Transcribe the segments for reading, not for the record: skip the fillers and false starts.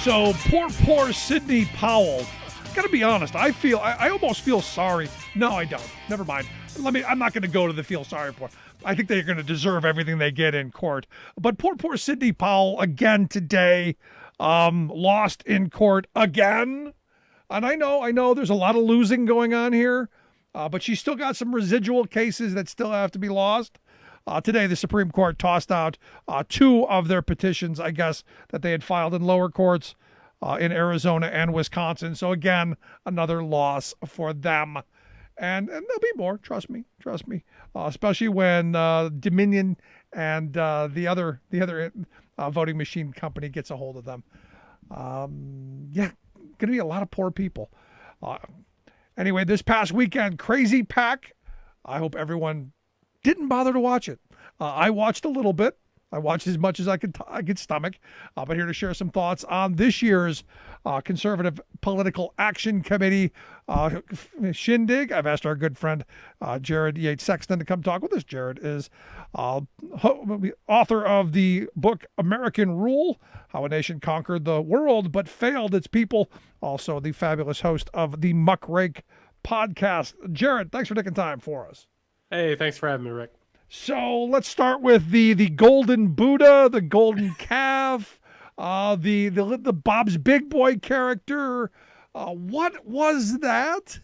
So poor Sidney Powell. Gotta be honest, I almost feel sorry. No, I don't. Never mind. I'm not gonna go to the feel sorry for. I think they're gonna deserve everything they get in court. But poor Sidney Powell again today, lost in court again. And I know there's a lot of losing going on here, but she's still got some residual cases that still have to be lost. Today, the Supreme Court tossed out two of their petitions, I guess, that they had filed in lower courts in Arizona and Wisconsin. So again, another loss for them. And there'll be more, trust me, especially when Dominion and the other voting machine company gets a hold of them. Going to be a lot of poor people. Anyway, this past weekend, Crazy Pack. I hope everyone didn't bother to watch it. I watched a little bit. I watched as much as I could stomach. But here to share some thoughts on this year's Conservative Political Action Committee shindig. I've asked our good friend Jared Yates Sexton to come talk with us. Jared is author of the book American Rule: How a Nation Conquered the World but Failed Its People. Also the fabulous host of the Muckrake podcast. Jared, thanks for taking time for us. Hey, thanks for having me, Rick. So let's start with the golden Buddha, the golden calf, the Bob's Big Boy character. What was that?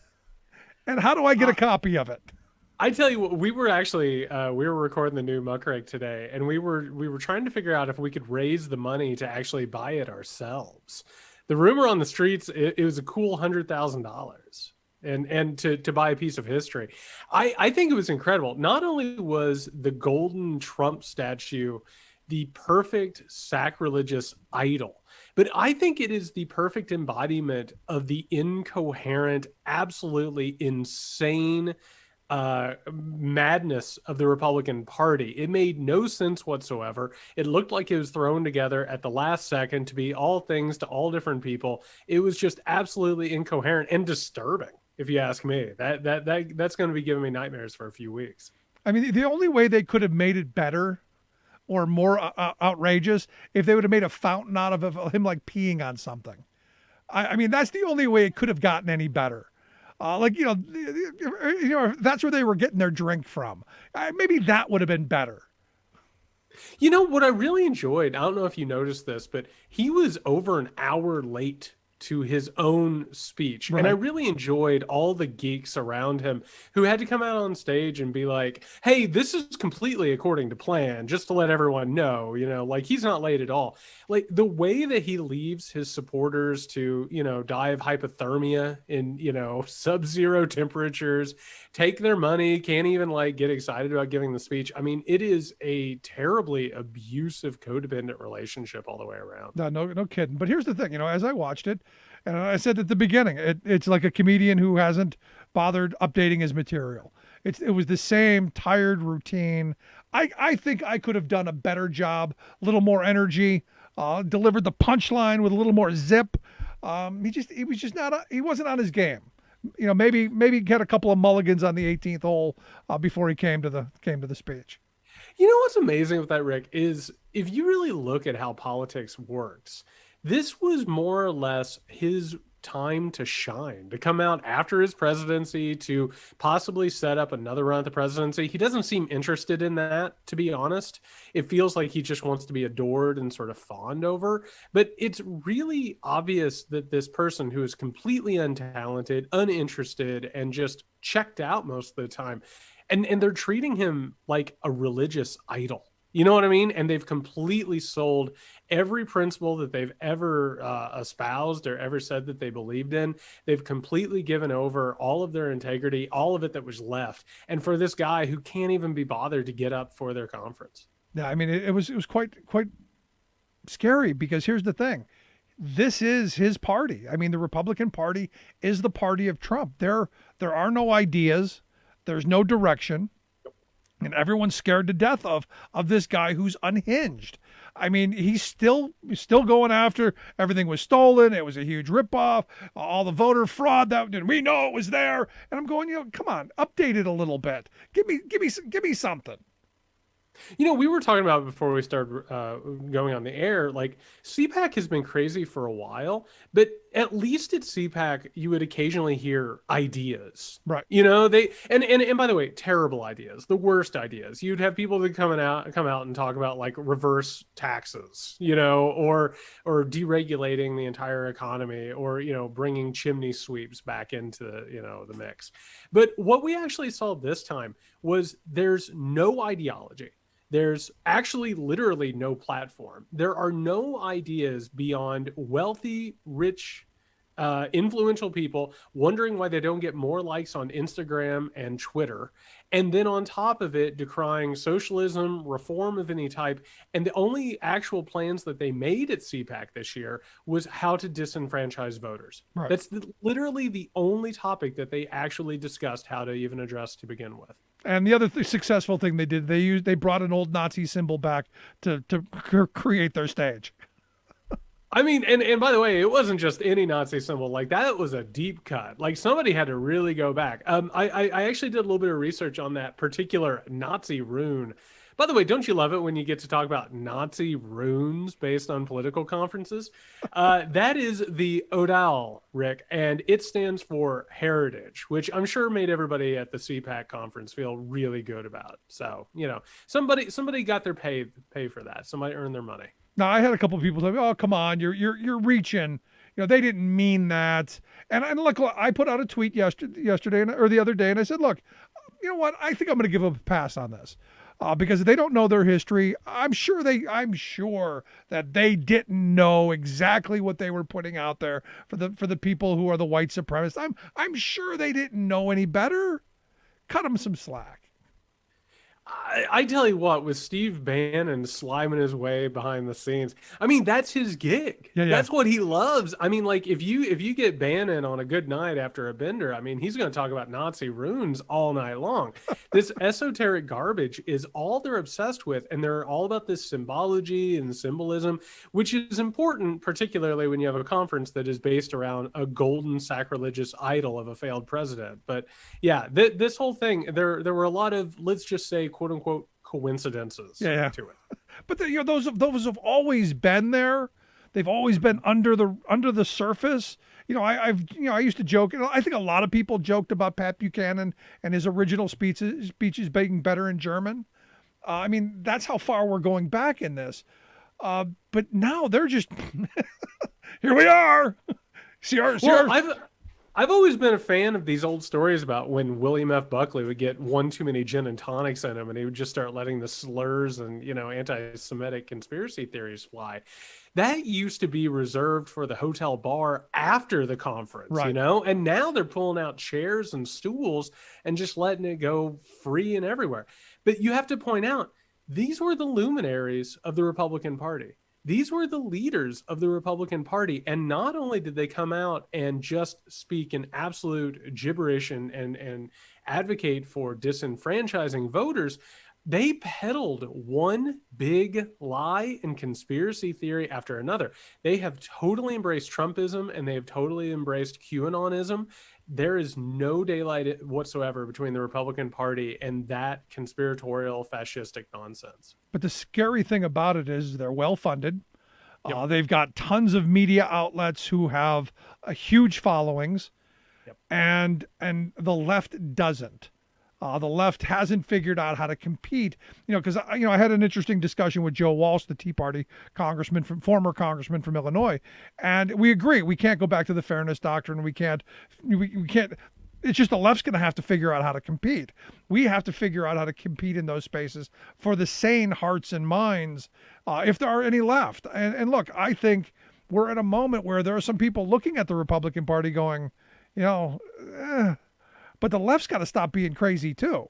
And how do I get a copy of it? I tell you what, we were recording the new Muckrake today, and we were trying to figure out if we could raise the money to actually buy it ourselves. The rumor on the streets, it was a cool $100,000. And to buy a piece of history. I think it was incredible. Not only was the golden Trump statue the perfect sacrilegious idol, but I think it is the perfect embodiment of the incoherent, absolutely insane madness of the Republican Party. It made no sense whatsoever. It looked like it was thrown together at the last second to be all things to all different people. It was just absolutely incoherent and disturbing. If you ask me, that's going to be giving me nightmares for a few weeks. I mean, the only way they could have made it better or more outrageous if they would have made a fountain out of him like peeing on something. I mean, that's the only way it could have gotten any better. That's where they were getting their drink from. Maybe that would have been better. You know what I really enjoyed? I don't know if you noticed this, but he was over an hour late to his own speech. Right. And I really enjoyed all the geeks around him who had to come out on stage and be like, hey, this is completely according to plan, just to let everyone know, like he's not late at all. Like the way that he leaves his supporters to, die of hypothermia in, sub-zero temperatures, take their money, can't even like get excited about giving the speech. I mean, it is a terribly abusive, codependent relationship all the way around. No kidding. But here's the thing, as I watched it, and I said at the beginning, it's like a comedian who hasn't bothered updating his material. It was the same tired routine. I think I could have done a better job, a little more energy, delivered the punchline with a little more zip. He wasn't on his game. Maybe get a couple of mulligans on the 18th hole before he came to the speech. You know what's amazing with that, Rick, is if you really look at how politics works, this was more or less his time to shine, to come out after his presidency, to possibly set up another run at the presidency. He doesn't seem interested in that, to be honest. It feels like he just wants to be adored and sort of fawned over. But it's really obvious that this person who is completely untalented, uninterested, and just checked out most of the time, and they're treating him like a religious idol. You know what I mean? And they've completely sold every principle that they've ever espoused or ever said that they believed in. They've completely given over all of their integrity, all of it that was left. And for this guy who can't even be bothered to get up for their conference. Yeah, I mean, it was quite scary because here's the thing. This is his party. I mean, the Republican Party is the party of Trump. There are no ideas. There's no direction. And everyone's scared to death of this guy who's unhinged. I mean, he's still going after everything was stolen. It was a huge ripoff. All the voter fraud and we know it was there. And I'm going, come on, update it a little bit. Give me something. You know, we were talking about before we started going on the air, like CPAC has been crazy for a while, but at least at CPAC, you would occasionally hear ideas. Right. You know, they and by the way, terrible ideas, the worst ideas. You'd have people that come out and talk about like reverse taxes, you know, or deregulating the entire economy, or you know, bringing chimney sweeps back into you know the mix. But what we actually saw this time was there's no ideology. There's actually literally no platform. There are no ideas beyond wealthy, rich, influential people wondering why they don't get more likes on Instagram and Twitter. And then on top of it, decrying socialism, reform of any type. And the only actual plans that they made at CPAC this year was how to disenfranchise voters. Right. That's literally the only topic that they actually discussed how to even address to begin with. And the other successful thing they did, they brought an old Nazi symbol back to create their stage. I mean, and by the way, it wasn't just any Nazi symbol. Like that was a deep cut. Like somebody had to really go back. I actually did a little bit of research on that particular Nazi rune. By the way, don't you love it when you get to talk about Nazi runes based on political conferences? That is the Odal, Rick, and it stands for heritage, which I'm sure made everybody at the CPAC conference feel really good about. So, you know, somebody got their pay for that. Somebody earned their money. Now I had a couple of people say, "Oh, come on, you're reaching." You know, they didn't mean that. And look, I put out a tweet yesterday or the other day, and I said, "Look, you know what? I think I'm going to give a pass on this." Because they don't know their history. I'm sure that they didn't know exactly what they were putting out there for the people who are the white supremacists. I'm sure they didn't know any better. Cut them some slack. I tell you what, with Steve Bannon sliming his way behind the scenes, I mean that's his gig. Yeah. That's what he loves. I mean, like if you get Bannon on a good night after a bender, I mean he's going to talk about Nazi runes all night long. This esoteric garbage is all they're obsessed with, and they're all about this symbology and symbolism, which is important, particularly when you have a conference that is based around a golden sacrilegious idol of a failed president. But yeah, this whole thing, there were a lot of, let's just say, quote unquote coincidences to it. But you know, those have always been there. They've always been under the surface. You know, I used to joke. I think a lot of people joked about Pat Buchanan and his original speeches being better in German. I mean, that's how far we're going back in this. But now they're just here we are. I've always been a fan of these old stories about when William F. Buckley would get one too many gin and tonics in him, and he would just start letting the slurs and, you know, anti-Semitic conspiracy theories fly. That used to be reserved for the hotel bar after the conference, right. You know, and now they're pulling out chairs and stools and just letting it go free and everywhere. But you have to point out, these were the luminaries of the Republican Party. These were the leaders of the Republican Party. And not only did they come out and just speak in absolute gibberish and advocate for disenfranchising voters, they peddled one big lie and conspiracy theory after another. They have totally embraced Trumpism, and they have totally embraced QAnonism. There is no daylight whatsoever between the Republican Party and that conspiratorial fascistic nonsense. But the scary thing about it is they're well funded. Yep. They've got tons of media outlets who have huge followings, yep. and the left doesn't. The left hasn't figured out how to compete, you know, because I had an interesting discussion with Joe Walsh, the Tea Party former congressman from Illinois, and we agree we can't go back to the fairness doctrine. We can't. It's just the left's going to have to figure out how to compete. We have to figure out how to compete in those spaces for the sane hearts and minds, if there are any left. And look, I think we're at a moment where there are some people looking at the Republican Party going, you know. But the left's got to stop being crazy too.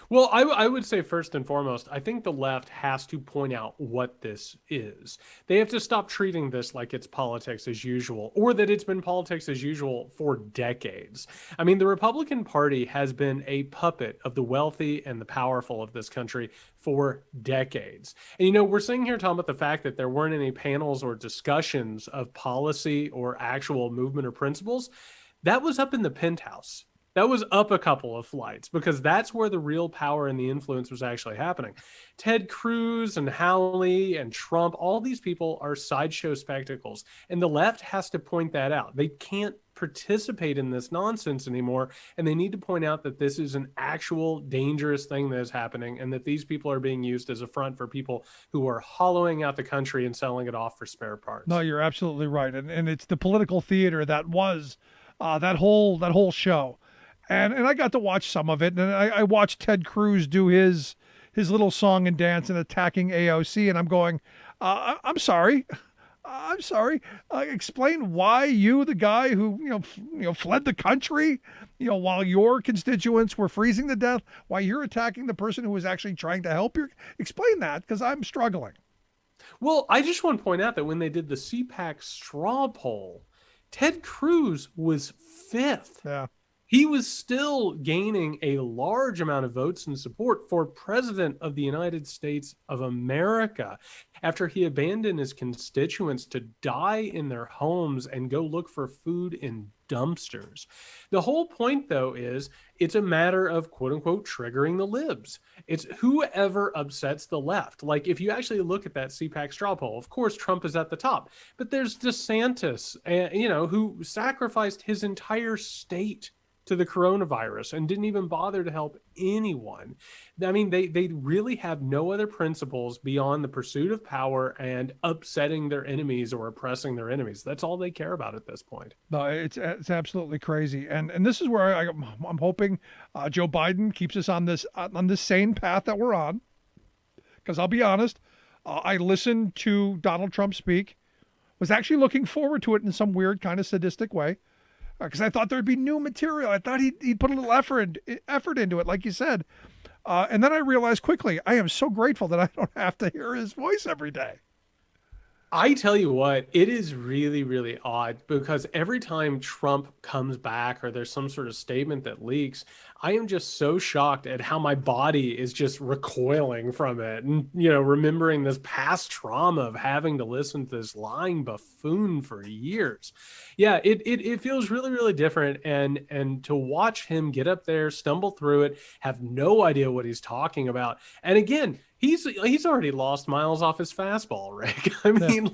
Well, I would say first and foremost, I think the left has to point out what this is. They have to stop treating this like it's politics as usual, or that it's been politics as usual for decades. I mean, the Republican Party has been a puppet of the wealthy and the powerful of this country for decades. And, you know, we're sitting here talking about the fact that there weren't any panels or discussions of policy or actual movement or principles. That was up in the penthouse. That was up a couple of flights because that's where the real power and the influence was actually happening. Ted Cruz and Howley and Trump, all these people are sideshow spectacles. And the left has to point that out. They can't participate in this nonsense anymore. And they need to point out that this is an actual dangerous thing that is happening and that these people are being used as a front for people who are hollowing out the country and selling it off for spare parts. No, you're absolutely right. And it's the political theater that was that whole show. And I got to watch some of it. And I watched Ted Cruz do his little song and dance and attacking AOC. And I'm going, I'm sorry. I'm sorry. Explain why you, the guy who fled the country, while your constituents were freezing to death, why you're attacking the person who was actually trying to help you. Explain that, because I'm struggling. Well, I just want to point out that when they did the CPAC straw poll, Ted Cruz was fifth. Yeah. He was still gaining a large amount of votes and support for President of the United States of America after he abandoned his constituents to die in their homes and go look for food in dumpsters. The whole point, though, is it's a matter of, quote unquote, triggering the libs. It's whoever upsets the left. Like, if you actually look at that CPAC straw poll, of course, Trump is at the top, but there's DeSantis, who sacrificed his entire state to the coronavirus and didn't even bother to help anyone. I mean, they really have no other principles beyond the pursuit of power and upsetting their enemies or oppressing their enemies. That's all they care about at this point. No, it's absolutely crazy. And this is where I'm hoping Joe Biden keeps us on this sane path that we're on. Because I'll be honest, I listened to Donald Trump speak, was actually looking forward to it in some weird kind of sadistic way. Because I thought there'd be new material. I thought he'd put a little effort into it, like you said. And then I realized quickly, I am so grateful that I don't have to hear his voice every day. I tell you what, it is really, really odd because every time Trump comes back or there's some sort of statement that leaks, I am just so shocked at how my body is just recoiling from it. And, remembering this past trauma of having to listen to this lying buffoon for years. Yeah, it feels really, really different. And to watch him get up there, stumble through it, have no idea what he's talking about. And again, he's already lost miles off his fastball, Rick. I mean,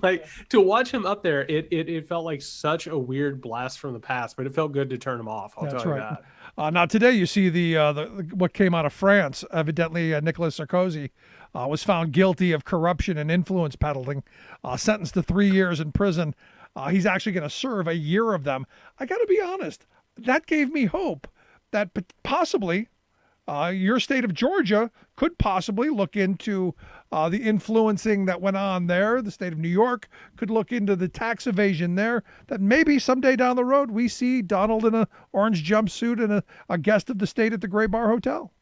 to watch him up there, it felt like such a weird blast from the past, but it felt good to turn him off. I'll tell you that. Now today, you see the what came out of France. Evidently, Nicolas Sarkozy was found guilty of corruption and influence peddling, sentenced to 3 years in prison. He's actually going to serve a year of them. I got to be honest, that gave me hope that possibly your state of Georgia could possibly look into the influencing that went on there. The state of New York could look into the tax evasion there, that maybe someday down the road we see Donald in an orange jumpsuit and a guest of the state at the Gray Bar Hotel.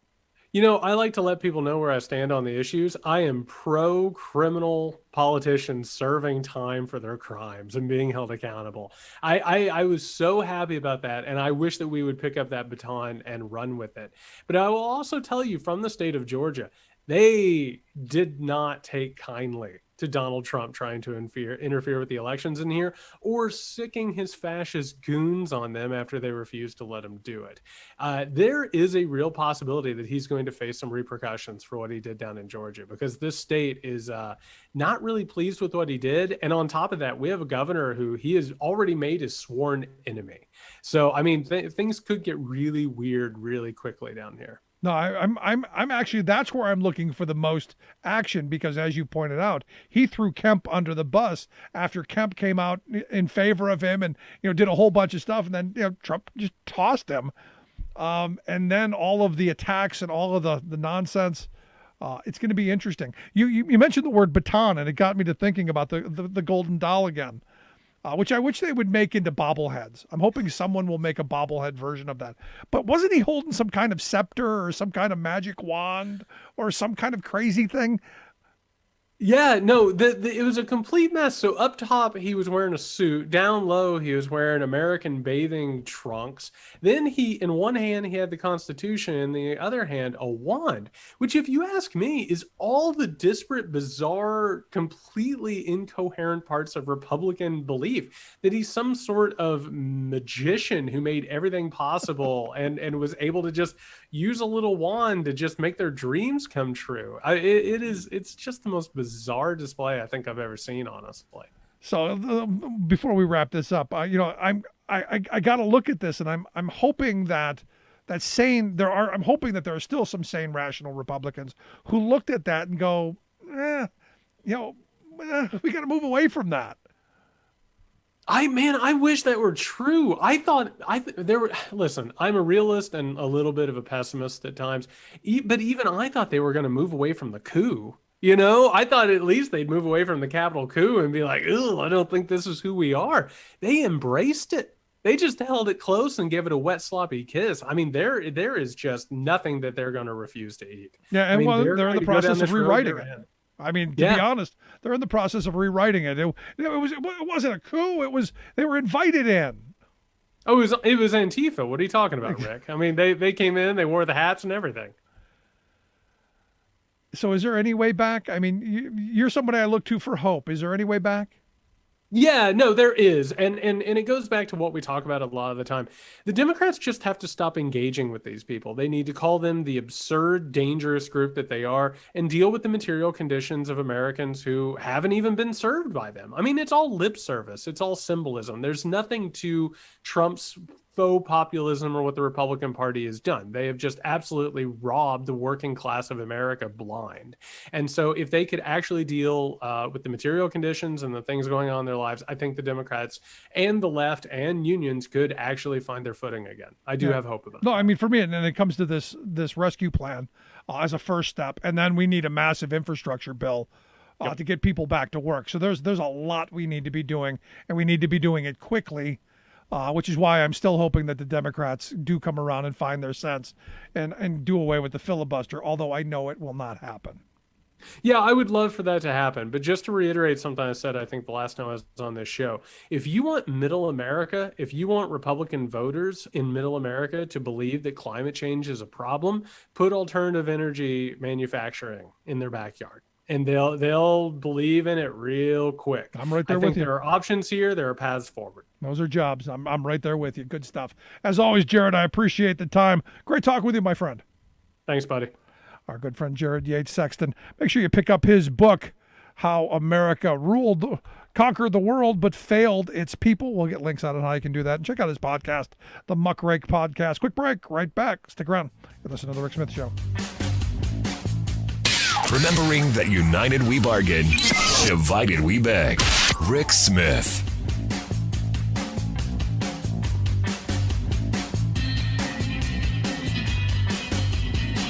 I like to let people know where I stand on the issues. I am pro-criminal politicians serving time for their crimes and being held accountable. I was so happy about that, and I wish that we would pick up that baton and run with it. But I will also tell you, from the state of Georgia, they did not take kindly to Donald Trump trying to interfere with the elections in here, or sicking his fascist goons on them after they refused to let him do it. There is a real possibility that he's going to face some repercussions for what he did down in Georgia, because this state is not really pleased with what he did. And on top of that, we have a governor who he has already made his sworn enemy. So, I mean, things could get really weird really quickly down here. No, I'm actually, that's where I'm looking for the most action, because as you pointed out, he threw Kemp under the bus after Kemp came out in favor of him and did a whole bunch of stuff, and then Trump just tossed him, and then all of the attacks and all of the nonsense. It's going to be interesting. You mentioned the word baton, and it got me to thinking about the golden doll again. Which I wish they would make into bobbleheads. I'm hoping someone will make a bobblehead version of that. But wasn't he holding some kind of scepter or some kind of magic wand or some kind of crazy thing? Yeah, no, it was a complete mess. So up top, he was wearing a suit. Down low, he was wearing American bathing trunks. Then in one hand, he had the Constitution, in the other hand, a wand, which, if you ask me, is all the disparate, bizarre, completely incoherent parts of Republican belief. That he's some sort of magician who made everything possible and was able to just use a little wand to just make their dreams come true. It's just the most bizarre display I think I've ever seen, honestly. So before we wrap this up, I got to look at this, and I'm hoping that I'm hoping that there are still some sane, rational Republicans who looked at that and go, we got to move away from that. I wish that were true. Listen, I'm a realist and a little bit of a pessimist at times, but even I thought they were going to move away from the coup. I thought at least they'd move away from the Capitol coup and be like, I don't think this is who we are. They embraced it. They just held it close and gave it a wet, sloppy kiss. I mean, there is just nothing that they're going to refuse to eat. Yeah, and they're in the process of rewriting it. I mean, to be honest, they're in the process of rewriting it. It wasn't a coup. They were invited in. Oh, it was Antifa. What are you talking about, Rick? I mean, they came in, they wore the hats and everything. So is there any way back? I mean, you're somebody I look to for hope. Is there any way back? Yeah, no, there is. And it goes back to what we talk about a lot of the time. The Democrats just have to stop engaging with these people. They need to call them the absurd, dangerous group that they are and deal with the material conditions of Americans who haven't even been served by them. I mean, it's all lip service. It's all symbolism. There's nothing to Trump's faux populism or what the Republican Party has done. They have just absolutely robbed the working class of America blind. And so if they could actually deal with the material conditions and the things going on in their lives, I think the Democrats and the left and unions could actually find their footing again. I do have hope about that. No, I mean, for me, and then it comes to this rescue plan as a first step, and then we need a massive infrastructure bill to get people back to work. So there's a lot we need to be doing, and we need to be doing it quickly. Which is why I'm still hoping that the Democrats do come around and find their sense and do away with the filibuster, although I know it will not happen. Yeah, I would love for that to happen. But just to reiterate something I said, I think the last time I was on this show, if you want middle America, if you want Republican voters in middle America to believe that climate change is a problem, put alternative energy manufacturing in their backyard. And they'll believe in it real quick. I'm right there with you. There are options here. There are paths forward. Those are jobs. I'm right there with you. Good stuff. As always, Jared, I appreciate the time. Great talking with you, my friend. Thanks, buddy. Our good friend Jared Yates Sexton. Make sure you pick up his book, How America Conquered the World but Failed Its People. We'll get links on it, how you can do that. And check out his podcast, the Muckrake Podcast. Quick break. Right back. Stick around. You're listening to The Rick Smith Show. Remembering that united we bargain, divided we beg. Rick Smith.